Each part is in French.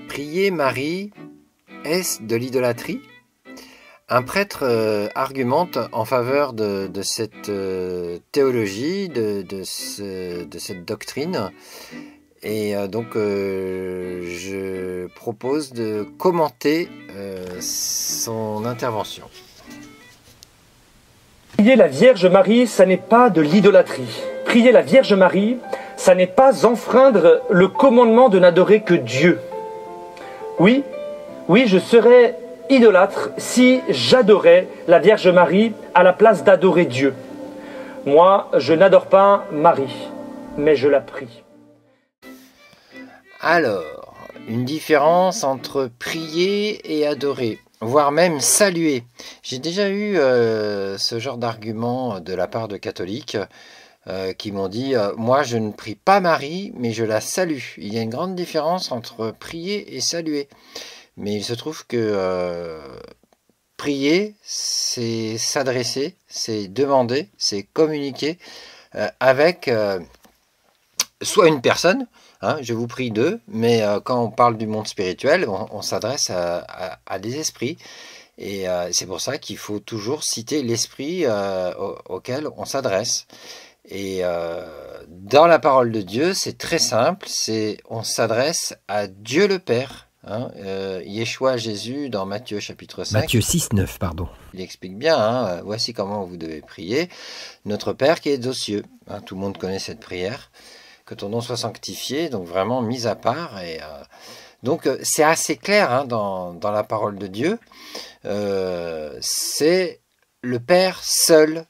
Prier Marie, est-ce de l'idolâtrie? Un prêtre argumente en faveur de cette théologie, de cette doctrine. Et donc, je propose de commenter son intervention. Prier la Vierge Marie, ça n'est pas de l'idolâtrie. Prier la Vierge Marie, ça n'est pas enfreindre le commandement de n'adorer que Dieu. Oui, je serais idolâtre si j'adorais la Vierge Marie à la place d'adorer Dieu. Moi, je n'adore pas Marie, mais je la prie. Alors, une différence entre prier et adorer, voire même saluer. J'ai déjà eu ce genre d'argument de la part de catholiques qui m'ont dit « Moi, je ne prie pas Marie, mais je la salue ». Il y a une grande différence entre prier et saluer. Mais il se trouve que prier, c'est s'adresser, c'est demander, c'est communiquer avec soit une personne, hein, je vous prie d'eux, mais quand on parle du monde spirituel, on s'adresse à des esprits. Et c'est pour ça qu'il faut toujours citer l'esprit auquel on s'adresse. Et dans la parole de Dieu, c'est très simple, on s'adresse à Dieu le Père. Hein, Yeshua Jésus dans Matthieu chapitre 5. Matthieu 6, 9, pardon. Il explique bien, hein, voici comment vous devez prier. Notre Père qui est aux cieux. Hein, tout le monde connaît cette prière. Que ton nom soit sanctifié, donc vraiment mis à part. Et donc c'est assez clair hein, dans la parole de Dieu. C'est le Père seul,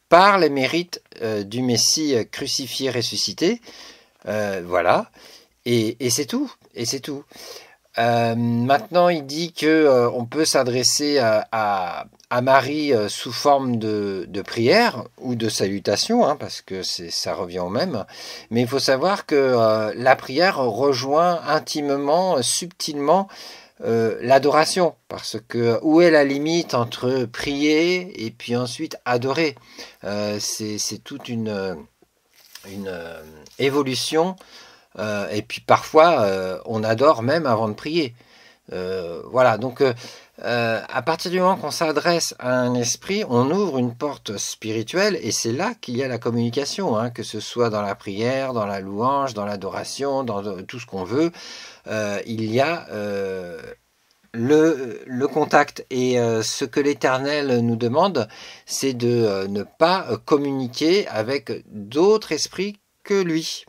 par les mérites du Messie crucifié, ressuscité. Voilà. Et c'est tout. Et c'est tout. Maintenant, il dit que on peut s'adresser à Marie sous forme de prière ou de salutation, hein, parce que ça revient au même. Mais il faut savoir que la prière rejoint intimement, subtilement l'adoration, parce que où est la limite entre prier et puis ensuite adorer? C'est toute une évolution. Et puis parfois, on adore même avant de prier. Voilà, donc à partir du moment qu'on s'adresse à un esprit, on ouvre une porte spirituelle et c'est là qu'il y a la communication, hein, que ce soit dans la prière, dans la louange, dans l'adoration, dans tout ce qu'on veut. Il y a le contact. Et ce que l'Éternel nous demande, c'est de ne pas communiquer avec d'autres esprits que lui.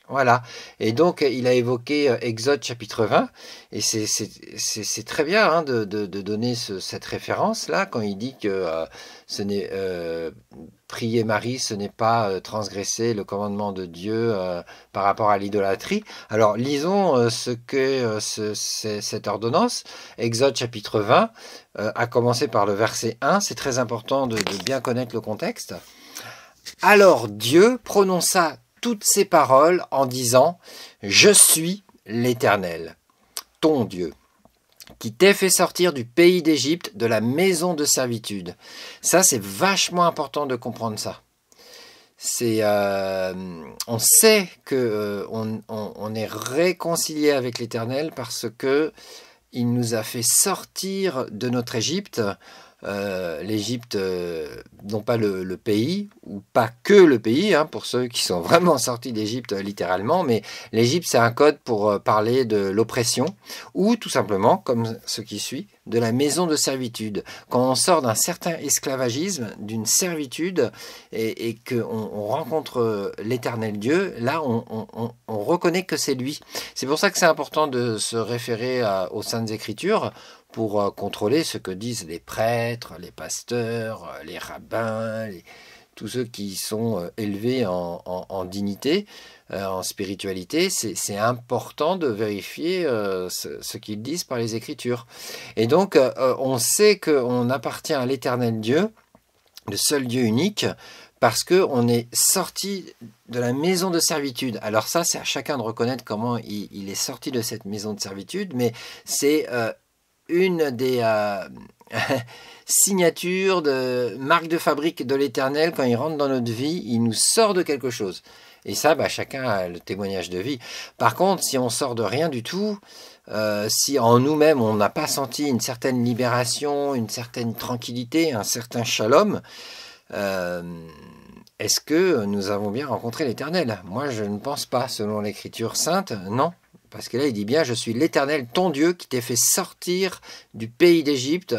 Voilà, et donc il a évoqué Exode chapitre 20, et c'est très bien hein, de donner cette référence-là, quand il dit que prier Marie, ce n'est pas transgresser le commandement de Dieu par rapport à l'idolâtrie. Alors lisons ce que cette ordonnance, Exode chapitre 20, à commencer par le verset 1, c'est très important de bien connaître le contexte. Alors Dieu prononça toutes ces paroles en disant « Je suis l'Éternel, ton Dieu, qui t'ai fait sortir du pays d'Égypte, de la maison de servitude. » Ça, c'est vachement important de comprendre ça. On sait que on est réconcilié avec l'Éternel parce que il nous a fait sortir de notre Égypte. L'Égypte, non pas le pays, ou pas que le pays, hein, pour ceux qui sont vraiment sortis d'Égypte littéralement, mais l'Égypte c'est un code pour parler de l'oppression, ou tout simplement, comme ce qui suit, de la maison de servitude. Quand on sort d'un certain esclavagisme, d'une servitude, et qu'on rencontre l'Éternel Dieu, là on reconnaît que c'est lui. C'est pour ça que c'est important de se référer aux Saintes Écritures, pour contrôler ce que disent les prêtres, les pasteurs, les rabbins, tous ceux qui sont élevés en dignité, en spiritualité. C'est important de vérifier ce qu'ils disent par les Écritures. Et donc, on sait qu'on appartient à l'Éternel Dieu, le seul Dieu unique, parce qu'on est sorti de la maison de servitude. Alors ça, c'est à chacun de reconnaître comment il est sorti de cette maison de servitude, mais c'est une des signatures, de marque de fabrique de l'Éternel. Quand il rentre dans notre vie, il nous sort de quelque chose. Et ça, chacun a le témoignage de vie. Par contre, si on sort de rien du tout, si en nous-mêmes on n'a pas senti une certaine libération, une certaine tranquillité, un certain shalom, est-ce que nous avons bien rencontré l'Éternel? Moi, je ne pense pas, selon l'Écriture sainte, non. Parce que là, il dit bien, je suis l'Éternel, ton Dieu, qui t'ai fait sortir du pays d'Égypte,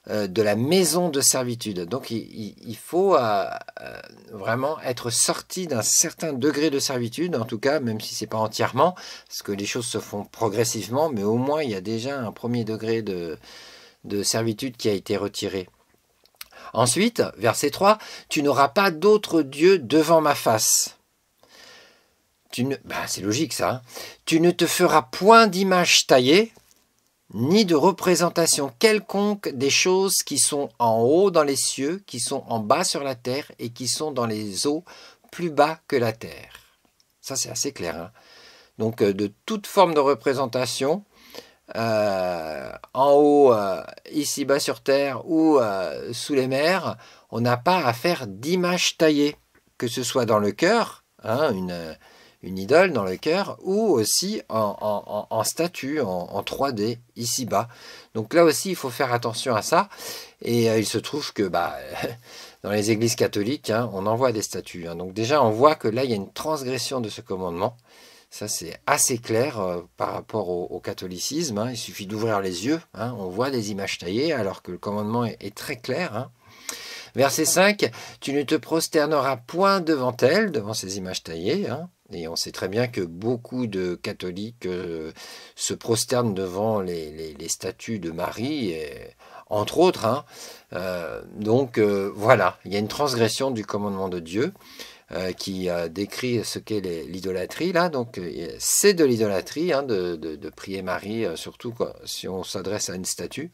de la maison de servitude. Donc, il faut vraiment être sorti d'un certain degré de servitude, en tout cas, même si ce n'est pas entièrement, parce que les choses se font progressivement, mais au moins, il y a déjà un premier degré de servitude qui a été retiré. Ensuite, verset 3, « Tu n'auras pas d'autre Dieu devant ma face. » c'est logique ça. Hein. « Tu ne te feras point d'image taillée, ni de représentation quelconque des choses qui sont en haut dans les cieux, qui sont en bas sur la terre et qui sont dans les eaux plus bas que la terre. » Ça, c'est assez clair. Hein. Donc, de toute forme de représentation, en haut, ici-bas sur terre ou sous les mers, on n'a pas à faire d'image taillée, que ce soit dans le cœur, hein, une idole dans le cœur, ou aussi en statue, en 3D, ici-bas. Donc là aussi, il faut faire attention à ça. Et il se trouve que dans les églises catholiques, hein, on envoie des statues. Hein. Donc déjà, on voit que là, il y a une transgression de ce commandement. Ça, c'est assez clair par rapport au catholicisme. Hein. Il suffit d'ouvrir les yeux. Hein. On voit des images taillées, alors que le commandement est très clair. Hein. Verset 5, « Tu ne te prosterneras point devant elles, devant ces images taillées. Hein. » Et on sait très bien que beaucoup de catholiques se prosternent devant les statues de Marie, entre autres. Hein. Donc voilà, il y a une transgression du commandement de Dieu qui décrit ce qu'est l'idolâtrie. Là, donc c'est de l'idolâtrie hein, de prier Marie, surtout si on s'adresse à une statue.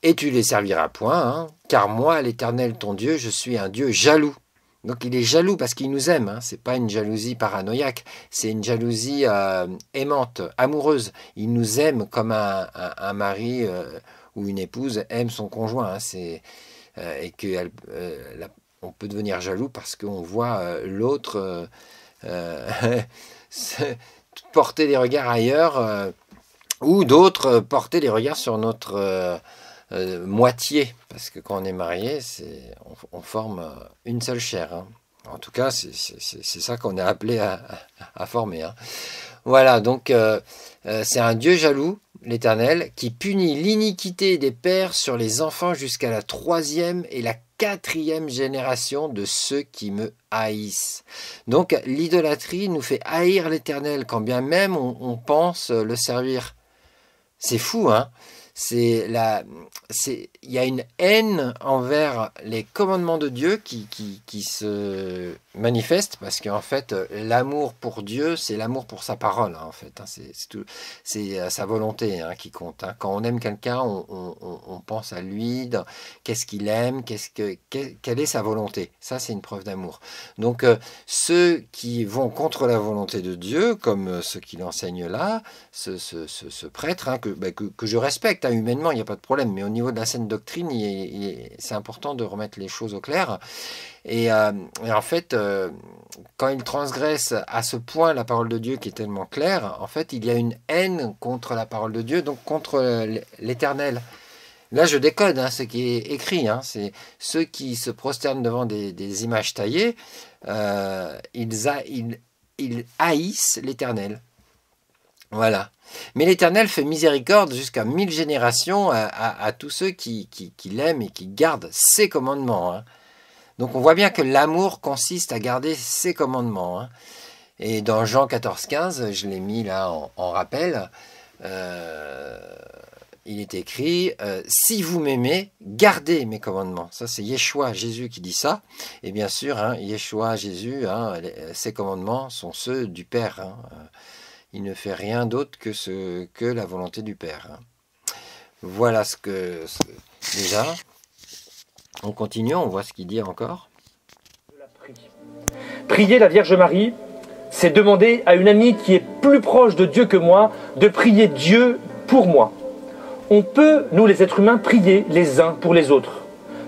Et tu les serviras point, hein, car moi, l'Éternel ton Dieu, je suis un Dieu jaloux. Donc il est jaloux parce qu'il nous aime, hein. Ce n'est pas une jalousie paranoïaque, c'est une jalousie aimante, amoureuse. Il nous aime comme un mari ou une épouse aime son conjoint. Hein. Et qu'on peut devenir jaloux parce qu'on voit l'autre porter des regards ailleurs ou d'autres porter des regards sur notre moitié, parce que quand on est marié, on forme une seule chair. Hein. En tout cas, c'est ça qu'on est appelé à former. Hein. Voilà, donc c'est un Dieu jaloux, l'Éternel, qui punit l'iniquité des pères sur les enfants jusqu'à la 3e et la 4e génération de ceux qui me haïssent. Donc l'idolâtrie nous fait haïr l'Éternel, quand bien même on pense le servir. C'est fou, hein? Il y a une haine envers les commandements de Dieu qui se manifeste, parce qu'en fait, l'amour pour Dieu, c'est l'amour pour sa parole, hein, en fait. Hein, c'est sa volonté hein, qui compte. Hein. Quand on aime quelqu'un, on pense à lui, qu'est-ce qu'il aime, quelle est sa volonté. Ça, c'est une preuve d'amour. Donc, ceux qui vont contre la volonté de Dieu, comme ceux qui l'enseignent là, ce prêtre, hein, que je respecte, hein, humainement, il n'y a pas de problème, mais au niveau de la saine doctrine, c'est important de remettre les choses au clair. Et en fait, quand il transgresse à ce point la parole de Dieu qui est tellement claire, en fait, il y a une haine contre la parole de Dieu, donc contre l'Éternel. Là, je décode hein, ce qui est écrit. Hein, c'est ceux qui se prosternent devant des images taillées, ils haïssent l'Éternel. Voilà. Mais l'Éternel fait miséricorde jusqu'à 1000 générations à tous ceux qui l'aiment et qui gardent ses commandements. Hein. Donc on voit bien que l'amour consiste à garder ses commandements. Hein. Et dans Jean 14,15, je l'ai mis là en rappel, il est écrit « Si vous m'aimez, gardez mes commandements ». Ça c'est Yeshua, Jésus qui dit ça. Et bien sûr, hein, Yeshua, Jésus, hein, ses commandements sont ceux du Père. Hein. Il ne fait rien d'autre que la volonté du Père. Voilà ce que... Déjà, on continue, on voit ce qu'il dit encore. Prier la Vierge Marie, c'est demander à une amie qui est plus proche de Dieu que moi, de prier Dieu pour moi. On peut, nous les êtres humains, prier les uns pour les autres.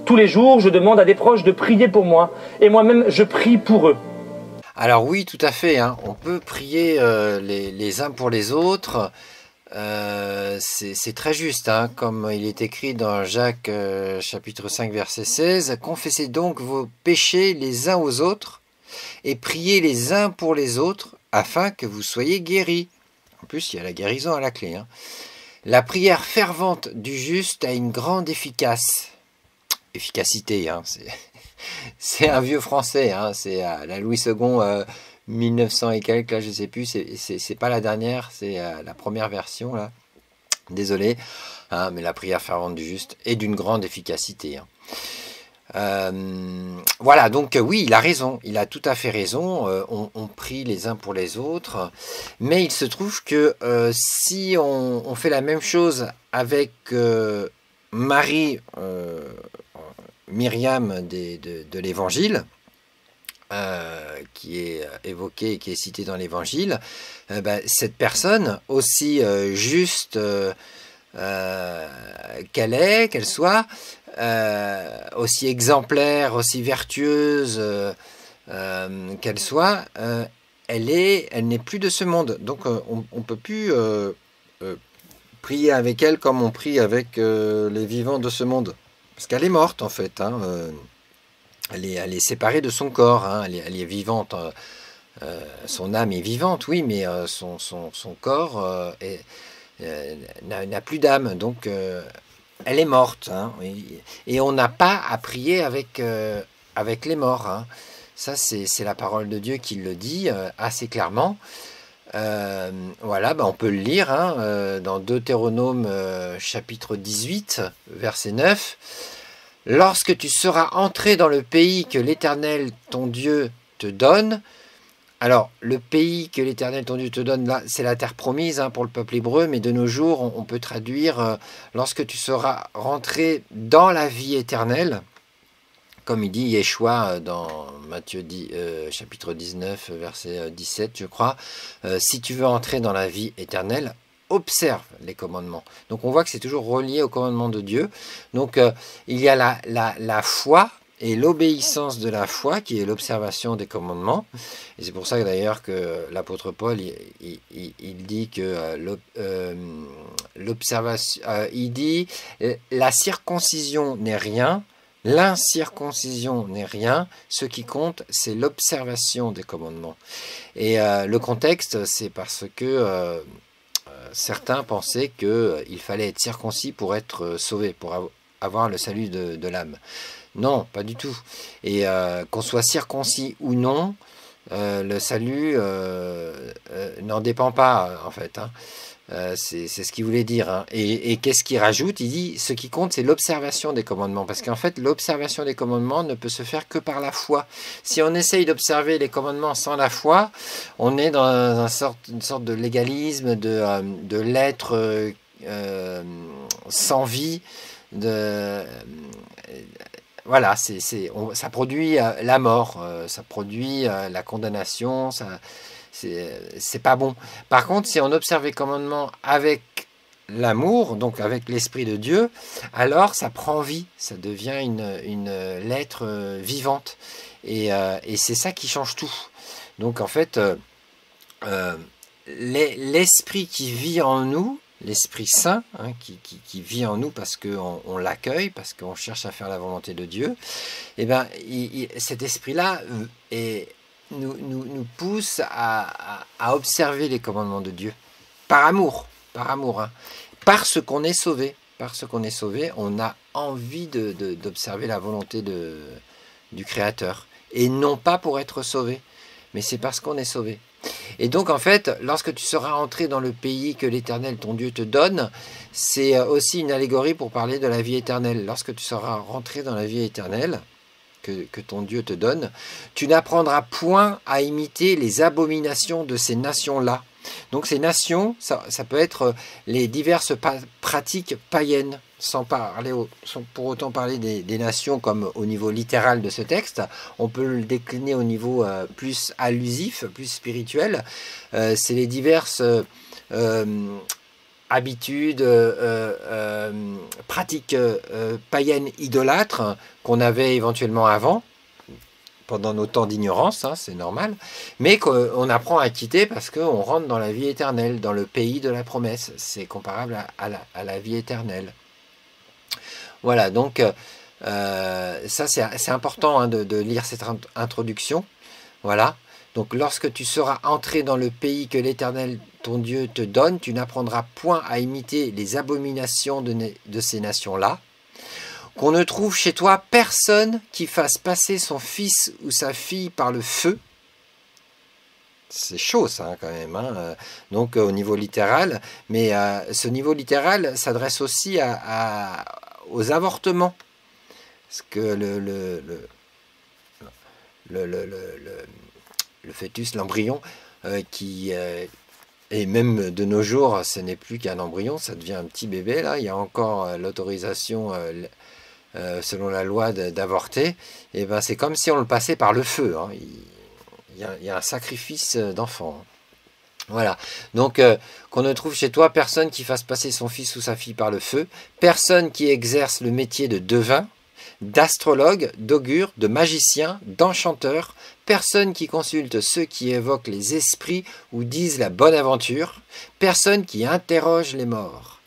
Tous les jours, je demande à des proches de prier pour moi, et moi-même, je prie pour eux. Alors oui, tout à fait, hein. On peut prier les uns pour les autres. C'est très juste, hein, comme il est écrit dans Jacques chapitre 5 verset 16. Confessez donc vos péchés les uns aux autres et priez les uns pour les autres afin que vous soyez guéris. En plus, il y a la guérison à la clé, hein. La prière fervente du juste a une grande efficacité, hein, c'est un vieux français, hein, c'est la Louis II 1900 et quelques, là je sais plus, c'est pas la dernière, c'est la première version là, désolé, hein, mais la prière fervente du juste est d'une grande efficacité, hein. Voilà, donc oui, il a raison, il a tout à fait raison, on prie les uns pour les autres, mais il se trouve que si on fait la même chose avec Marie, Myriam de l'Évangile, qui est évoquée et qui est citée dans l'Évangile, cette personne, aussi juste qu'elle soit, aussi exemplaire, aussi vertueuse qu'elle soit, elle n'est plus de ce monde. Donc on ne peut plus prier avec elle comme on prie avec les vivants de ce monde. Parce qu'elle est morte en fait, hein, elle est séparée de son corps, hein, elle est vivante, son âme est vivante, oui, mais son corps n'a plus d'âme, donc elle est morte, hein, et on n'a pas à prier avec les morts, hein. Ça c'est la parole de Dieu qui le dit assez clairement. Voilà, on peut le lire, hein, dans Deutéronome chapitre 18 verset 9. Lorsque tu seras entré dans le pays que l'Éternel ton Dieu te donne. Alors, le pays que l'Éternel ton Dieu te donne, là, c'est la terre promise, hein, pour le peuple hébreu, mais de nos jours, on peut traduire lorsque tu seras rentré dans la vie éternelle, comme il dit Yeshua dans Matthieu chapitre 19, verset 17, je crois. Si tu veux entrer dans la vie éternelle, observe les commandements. Donc on voit que c'est toujours relié au commandement de Dieu. Donc il y a la foi et l'obéissance de la foi qui est l'observation des commandements. Et c'est pour ça d'ailleurs que l'apôtre Paul il dit que l'observation, il dit la circoncision n'est rien. L'incirconcision n'est rien, ce qui compte, c'est l'observation des commandements. Et le contexte, c'est parce que certains pensaient qu'il fallait être circoncis pour être sauvé, pour avoir le salut de l'âme. Non, pas du tout. Et qu'on soit circoncis ou non, le salut n'en dépend pas, en fait, hein. C'est ce qu'il voulait dire, hein. Et qu'est-ce qu'il rajoute? Il dit, ce qui compte, c'est l'observation des commandements. Parce qu'en fait, l'observation des commandements ne peut se faire que par la foi. Si on essaye d'observer les commandements sans la foi, on est dans une sorte de légalisme, de l'être sans vie. Voilà, ça produit la mort, ça produit la condamnation, c'est pas bon. Par contre, si on observe les commandements avec l'amour, donc avec l'Esprit de Dieu, alors ça prend vie, ça devient une lettre vivante. Et c'est ça qui change tout. Donc en fait, l'Esprit qui vit en nous, l'Esprit Saint, hein, qui vit en nous parce qu'on l'accueille, parce qu'on cherche à faire la volonté de Dieu, et cet esprit-là nous pousse à observer les commandements de Dieu, par amour, hein. Parce qu'on est sauvé, on a envie d'observer la volonté du Créateur, et non pas pour être sauvé, mais c'est parce qu'on est sauvé. Et donc en fait, lorsque tu seras entré dans le pays que l'Éternel ton Dieu te donne, c'est aussi une allégorie pour parler de la vie éternelle. Lorsque tu seras rentré dans la vie éternelle que ton Dieu te donne, tu n'apprendras point à imiter les abominations de ces nations-là. Donc ces nations, ça peut être les diverses pratiques païennes, sans pour autant parler des nations comme au niveau littéral de ce texte. On peut le décliner au niveau plus allusif, plus spirituel. C'est les diverses habitudes, pratiques païennes idolâtres qu'on avait éventuellement avant, pendant nos temps d'ignorance, hein, c'est normal, mais qu'on apprend à quitter parce qu'on rentre dans la vie éternelle, dans le pays de la promesse. C'est comparable à la vie éternelle. Voilà, donc ça c'est important hein, de lire cette introduction. Voilà, donc lorsque tu seras entré dans le pays que l'Éternel ton Dieu te donne, tu n'apprendras point à imiter les abominations de ces nations-là. Qu'on ne trouve chez toi personne qui fasse passer son fils ou sa fille par le feu. C'est chaud ça hein, quand même, hein. Donc au niveau littéral, mais ce niveau littéral s'adresse aussi aux avortements. Parce que le fœtus, l'embryon, et même de nos jours, ce n'est plus qu'un embryon, ça devient un petit bébé, là, il y a encore l'autorisation, selon la loi, d'avorter, et ben c'est comme si on le passait par le feu, hein. Il y a un sacrifice d'enfant. Voilà, donc qu'on ne trouve chez toi personne qui fasse passer son fils ou sa fille par le feu, personne qui exerce le métier de devin, d'astrologue, d'augure, de magicien, d'enchanteur, personne qui consulte ceux qui évoquent les esprits ou disent la bonne aventure, personne qui interroge les morts.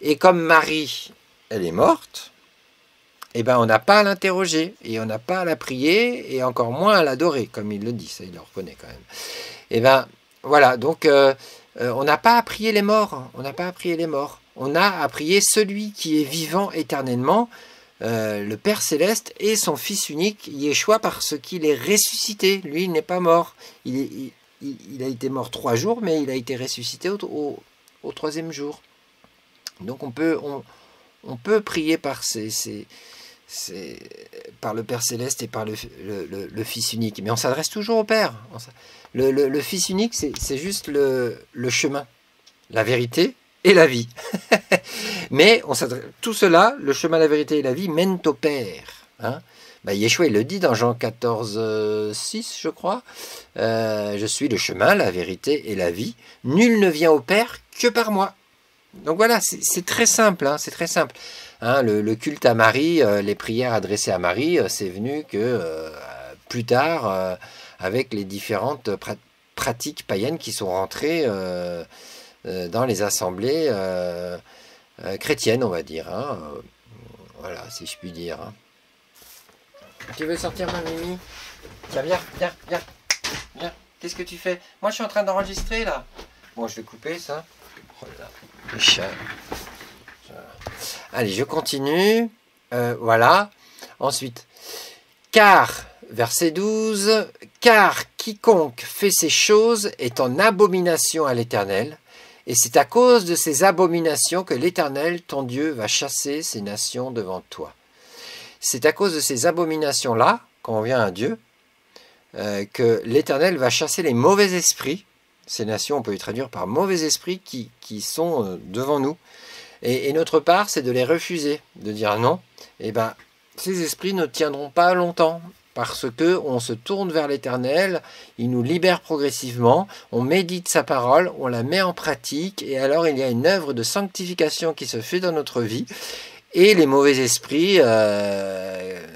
Et comme Marie, elle est morte, eh ben on n'a pas à l'interroger, et on n'a pas à la prier, et encore moins à l'adorer, comme il le dit, ça il le reconnaît quand même. Et ben voilà, donc on n'a pas à prier les morts, on n'a pas à prier les morts, on a à prier celui qui est vivant éternellement, le Père Céleste et son Fils unique, Yeshua, parce qu'il est ressuscité. Lui, il n'est pas mort. Il a été mort 3 jours, mais il a été ressuscité au 3e jour. Donc on peut prier par par le Père Céleste et par le Fils unique. Mais on s'adresse toujours au Père. Le Fils unique, c'est juste le chemin, la vérité et la vie. Mais tout cela, le chemin, la vérité et la vie, mènent au Père. Hein. Yeshua, il le dit dans Jean 14, 6, je crois. Je suis le chemin, la vérité et la vie. Nul ne vient au Père que par moi. Donc voilà, c'est très simple. Hein, c'est très simple. Hein, le culte à Marie, les prières adressées à Marie, c'est venu que plus tard, avec les différentes pratiques païennes qui sont rentrées dans les assemblées chrétiennes, on va dire. Hein. Voilà, si je puis dire. Hein. Tu veux sortir, ma Mimi? Tiens, viens. Qu'est-ce que tu fais? Moi, je suis en train d'enregistrer, là. Bon, je vais couper ça. Oh là, le chat. Allez, je continue. Voilà. Ensuite, car, verset 12, car quiconque fait ces choses est en abomination à l'Éternel, et c'est à cause de ces abominations que l'Éternel, ton Dieu, va chasser ces nations devant toi. C'est à cause de ces abominations-là, quand on vient à Dieu, que l'Éternel va chasser les mauvais esprits. Ces nations, on peut les traduire par mauvais esprits qui sont devant nous. Et notre part, c'est de les refuser, de dire non. Et ben, ces esprits ne tiendront pas longtemps, parce que on se tourne vers l'Éternel, il nous libère progressivement, on médite sa parole, on la met en pratique, et alors il y a une œuvre de sanctification qui se fait dans notre vie, et les mauvais esprits,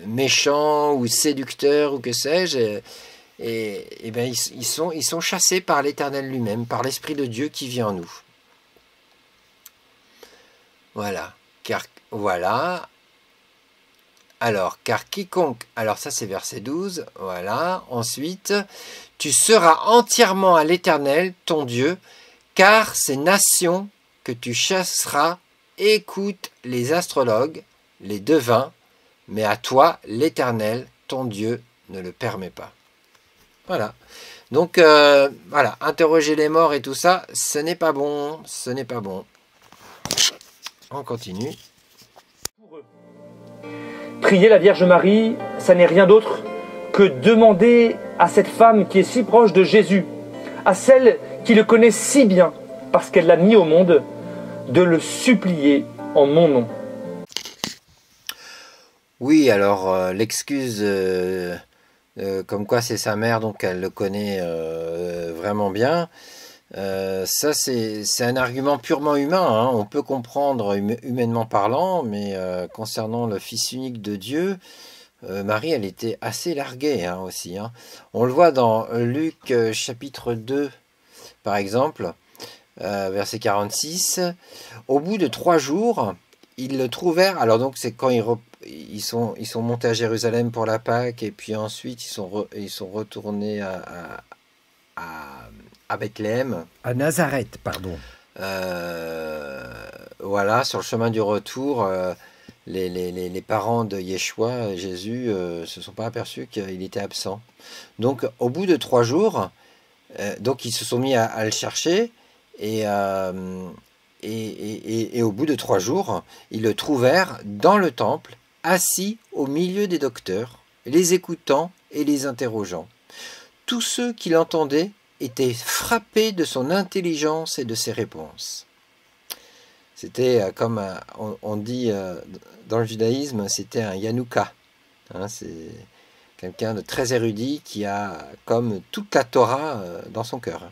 méchants ou séducteurs ou que sais-je, et ben ils sont chassés par l'Éternel lui-même, par l'Esprit de Dieu qui vit en nous. Voilà, voilà. Alors, car quiconque, alors ça c'est verset 12, voilà, ensuite, tu seras entièrement à l'Éternel, ton Dieu, car ces nations que tu chasseras écoutent les astrologues, les devins, mais à toi, l'Éternel, ton Dieu, ne le permet pas. Voilà, donc voilà, interroger les morts et tout ça, ce n'est pas bon, ce n'est pas bon. On continue. Prier la Vierge Marie, ça n'est rien d'autre que demander à cette femme qui est si proche de Jésus, à celle qui le connaît si bien, parce qu'elle l'a mis au monde, de le supplier en mon nom. Oui, alors l'excuse comme quoi c'est sa mère, donc elle le connaît vraiment bien. Ça c'est un argument purement humain, hein. On peut comprendre humainement parlant, mais concernant le Fils unique de Dieu, Marie, elle était assez larguée hein, aussi. Hein. On le voit dans Luc chapitre 2, par exemple, verset 46. Au bout de 3 jours, ils le trouvèrent. Alors donc c'est quand ils sont montés à Jérusalem pour la Pâque et puis ensuite ils sont retournés à Bethléem. À Nazareth, pardon. Voilà, sur le chemin du retour, les parents de Yeshua, Jésus, se sont pas aperçus qu'il était absent. Donc au bout de 3 jours, donc ils se sont mis à le chercher et au bout de 3 jours, ils le trouvèrent dans le temple, assis au milieu des docteurs, les écoutant et les interrogeant. Tous ceux qui l'entendaient étaient frappés de son intelligence et de ses réponses. C'était comme on dit dans le judaïsme, c'était un Yanouka. Hein, c'est quelqu'un de très érudit qui a comme toute la Torah dans son cœur.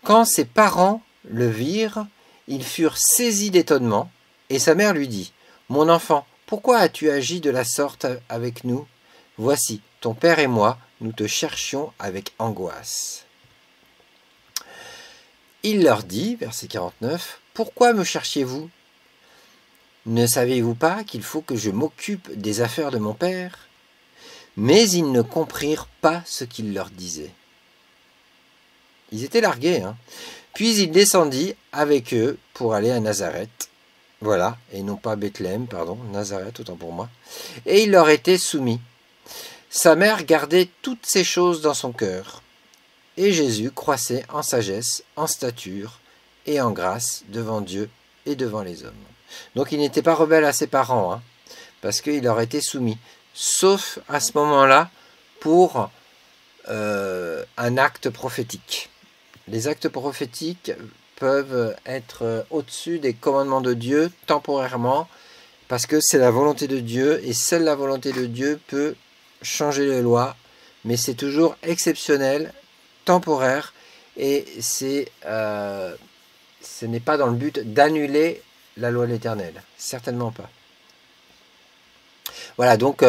Quand ses parents le virent, ils furent saisis d'étonnement, et sa mère lui dit : « Mon enfant, pourquoi as-tu agi de la sorte avec nous ? Voici, ton père et moi, nous te cherchions avec angoisse. » Il leur dit, verset 49, « Pourquoi me cherchiez-vous ? Ne savez-vous pas qu'il faut que je m'occupe des affaires de mon père ? » Mais ils ne comprirent pas ce qu'il leur disait. Ils étaient largués, hein. Puis il descendit avec eux pour aller à Nazareth. Voilà, et non pas Bethléem, pardon, Nazareth, autant pour moi. Et il leur était soumis. Sa mère gardait toutes ces choses dans son cœur. Et Jésus croissait en sagesse, en stature et en grâce devant Dieu et devant les hommes. Donc il n'était pas rebelle à ses parents, hein, parce qu'il leur était soumis. Sauf à ce moment-là pour un acte prophétique. Les actes prophétiques peuvent être au-dessus des commandements de Dieu temporairement, parce que c'est la volonté de Dieu, et seule la volonté de Dieu peut changer les lois, mais c'est toujours exceptionnel, temporaire, et ce n'est pas dans le but d'annuler la loi de l'Éternel, certainement pas. Voilà, donc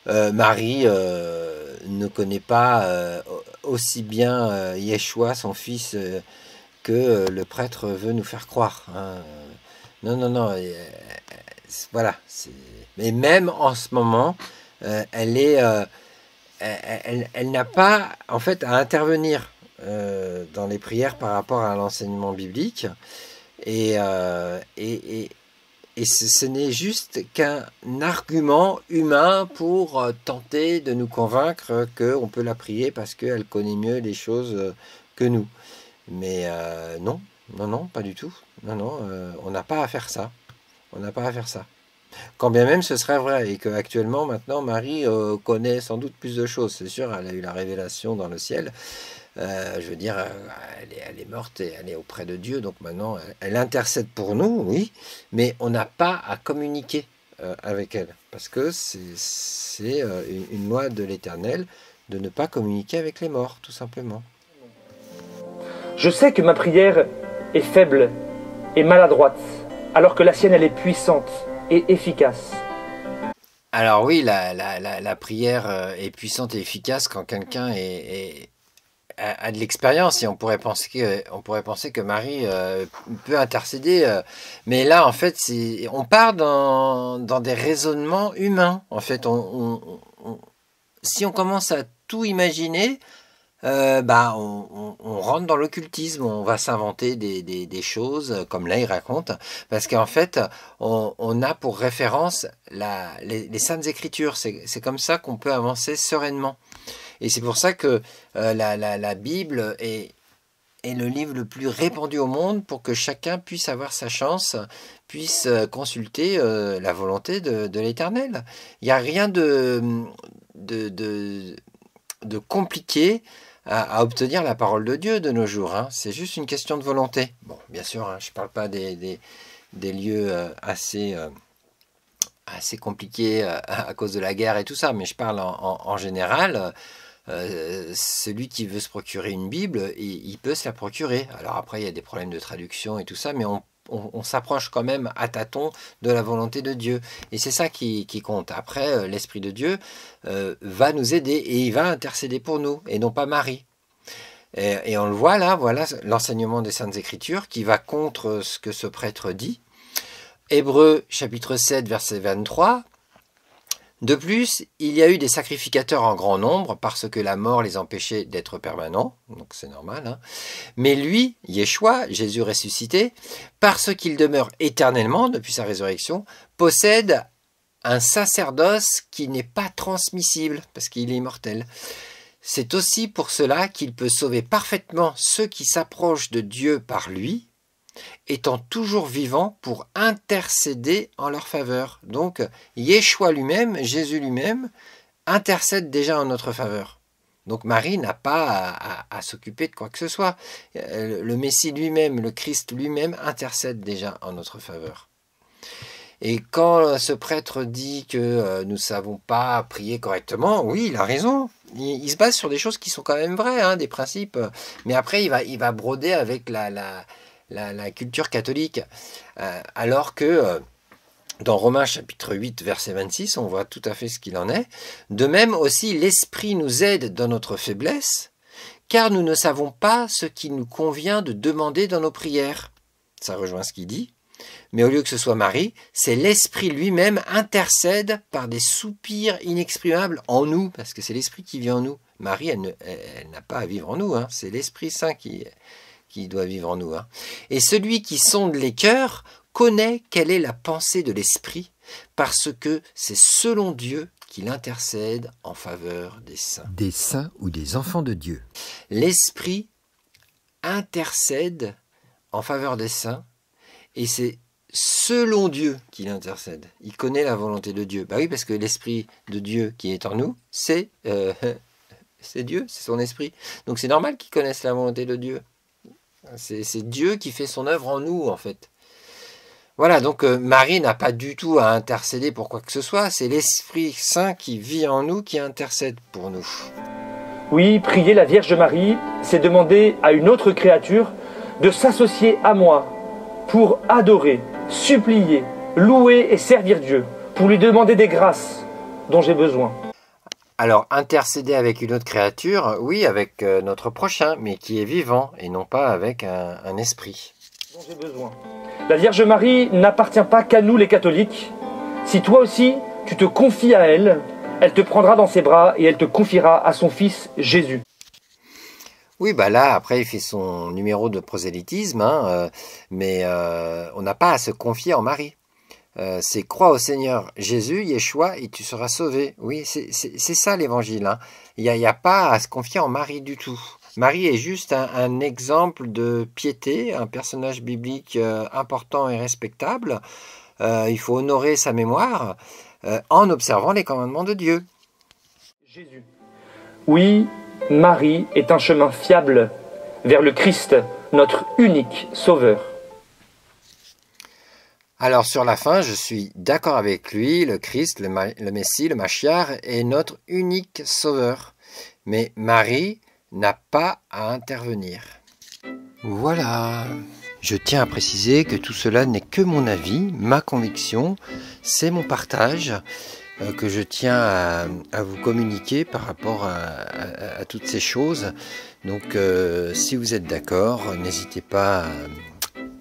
Marie ne connaît pas aussi bien Yeshua, son fils, que le prêtre veut nous faire croire. Hein. Non, voilà. Mais même en ce moment, elle n'a pas, en fait, à intervenir dans les prières par rapport à l'enseignement biblique. Et ce n'est juste qu'un argument humain pour tenter de nous convaincre qu'on peut la prier parce qu'elle connaît mieux les choses que nous. Mais non, pas du tout. Non, on n'a pas à faire ça. On n'a pas à faire ça. Quand bien même ce serait vrai, et qu'actuellement, maintenant, Marie connaît sans doute plus de choses. C'est sûr, elle a eu la révélation dans le ciel. Je veux dire, elle est morte et elle est auprès de Dieu, donc maintenant elle intercède pour nous, oui, mais on n'a pas à communiquer avec elle, parce que c'est une loi de l'Éternel de ne pas communiquer avec les morts, tout simplement. Je sais que ma prière est faible et maladroite, alors que la sienne elle est puissante et efficace. Alors oui, la prière est puissante et efficace quand quelqu'un a de l'expérience, et on pourrait penser que Marie peut intercéder, mais là en fait on part dans des raisonnements humains. En fait, si on commence à tout imaginer, on rentre dans l'occultisme, on va s'inventer des choses, comme là il raconte, parce qu'en fait on a pour référence les Saintes Écritures. C'est comme ça qu'on peut avancer sereinement. Et c'est pour ça que la Bible est le livre le plus répandu au monde, pour que chacun puisse avoir sa chance, puisse consulter la volonté de l'Éternel. Il n'y a rien de compliqué à obtenir la parole de Dieu de nos jours. Hein. C'est juste une question de volonté. Bon, bien sûr, hein, je ne parle pas des lieux assez compliqués à cause de la guerre et tout ça, mais je parle en général. Celui qui veut se procurer une Bible, il peut se la procurer. Alors après, il y a des problèmes de traduction et tout ça, mais on s'approche quand même à tâtons de la volonté de Dieu. Et c'est ça qui compte. Après, l'Esprit de Dieu va nous aider et il va intercéder pour nous, et non pas Marie. Et on le voit là, voilà l'enseignement des Saintes Écritures qui va contre ce que ce prêtre dit. Hébreux chapitre 7, verset 23. De plus, il y a eu des sacrificateurs en grand nombre parce que la mort les empêchait d'être permanents, donc c'est normal. Hein. Mais lui, Yeshua, Jésus ressuscité, parce qu'il demeure éternellement depuis sa résurrection, possède un sacerdoce qui n'est pas transmissible parce qu'il est immortel. C'est aussi pour cela qu'il peut sauver parfaitement ceux qui s'approchent de Dieu par lui, étant toujours vivant pour intercéder en leur faveur. Donc, Yeshua lui-même, Jésus lui-même, intercède déjà en notre faveur. Donc Marie n'a pas à s'occuper de quoi que ce soit. Le Messie lui-même, le Christ lui-même, intercède déjà en notre faveur. Et quand ce prêtre dit que nous ne savons pas prier correctement, oui, il a raison. Il se base sur des choses qui sont quand même vraies, hein, des principes. Mais après, il va broder avec la culture catholique, alors que dans Romains chapitre 8 verset 26 on voit tout à fait ce qu'il en est. De même aussi l'Esprit nous aide dans notre faiblesse, car nous ne savons pas ce qu'il nous convient de demander dans nos prières. Ça rejoint ce qu'il dit. Mais au lieu que ce soit Marie, c'est l'Esprit lui-même intercède par des soupirs inexprimables en nous, parce que c'est l'Esprit qui vit en nous. Marie, elle n'a pas à vivre en nous, hein. C'est l'Esprit Saint qui doit vivre en nous. Hein. Et celui qui sonde les cœurs connaît quelle est la pensée de l'Esprit, parce que c'est selon Dieu qu'il intercède en faveur des saints. Des saints ou des enfants de Dieu. L'Esprit intercède en faveur des saints, et c'est selon Dieu qu'il intercède. Il connaît la volonté de Dieu. Bah oui, parce que l'Esprit de Dieu qui est en nous, c'est Dieu, c'est son Esprit. Donc c'est normal qu'il connaisse la volonté de Dieu. C'est Dieu qui fait son œuvre en nous, en fait. Voilà, donc Marie n'a pas du tout à intercéder pour quoi que ce soit. C'est l'Esprit Saint qui vit en nous, qui intercède pour nous. Oui, prier la Vierge Marie, c'est demander à une autre créature de s'associer à moi pour adorer, supplier, louer et servir Dieu, pour lui demander des grâces dont j'ai besoin. Alors, intercéder avec une autre créature, oui, avec notre prochain, mais qui est vivant, et non pas avec un esprit. Dont j'ai besoin. La Vierge Marie n'appartient pas qu'à nous les catholiques. Si toi aussi, tu te confies à elle, elle te prendra dans ses bras et elle te confiera à son fils Jésus. Oui, bah là, après, il fait son numéro de prosélytisme, hein, mais on n'a pas à se confier en Marie. C'est crois au Seigneur Jésus, Yeshua, et tu seras sauvé. Oui, c'est ça l'évangile. Hein. Il n'y a pas à se confier en Marie du tout. Marie est juste un exemple de piété, un personnage biblique important et respectable. Il faut honorer sa mémoire en observant les commandements de Dieu. Jésus. Oui, Marie est un chemin fiable vers le Christ, notre unique sauveur. Alors sur la fin, je suis d'accord avec lui, le Christ, le Messie, le Machiar est notre unique sauveur. Mais Marie n'a pas à intervenir. Voilà. Je tiens à préciser que tout cela n'est que mon avis, ma conviction, c'est mon partage que je tiens à vous communiquer par rapport à toutes ces choses. Donc si vous êtes d'accord, n'hésitez pas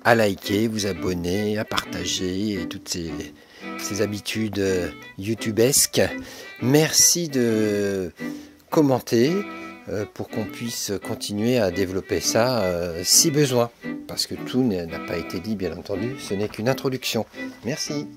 à liker, vous abonner, à partager et toutes ces habitudes youtubesques. Merci de commenter pour qu'on puisse continuer à développer ça si besoin. Parce que tout n'a pas été dit, bien entendu, ce n'est qu'une introduction. Merci.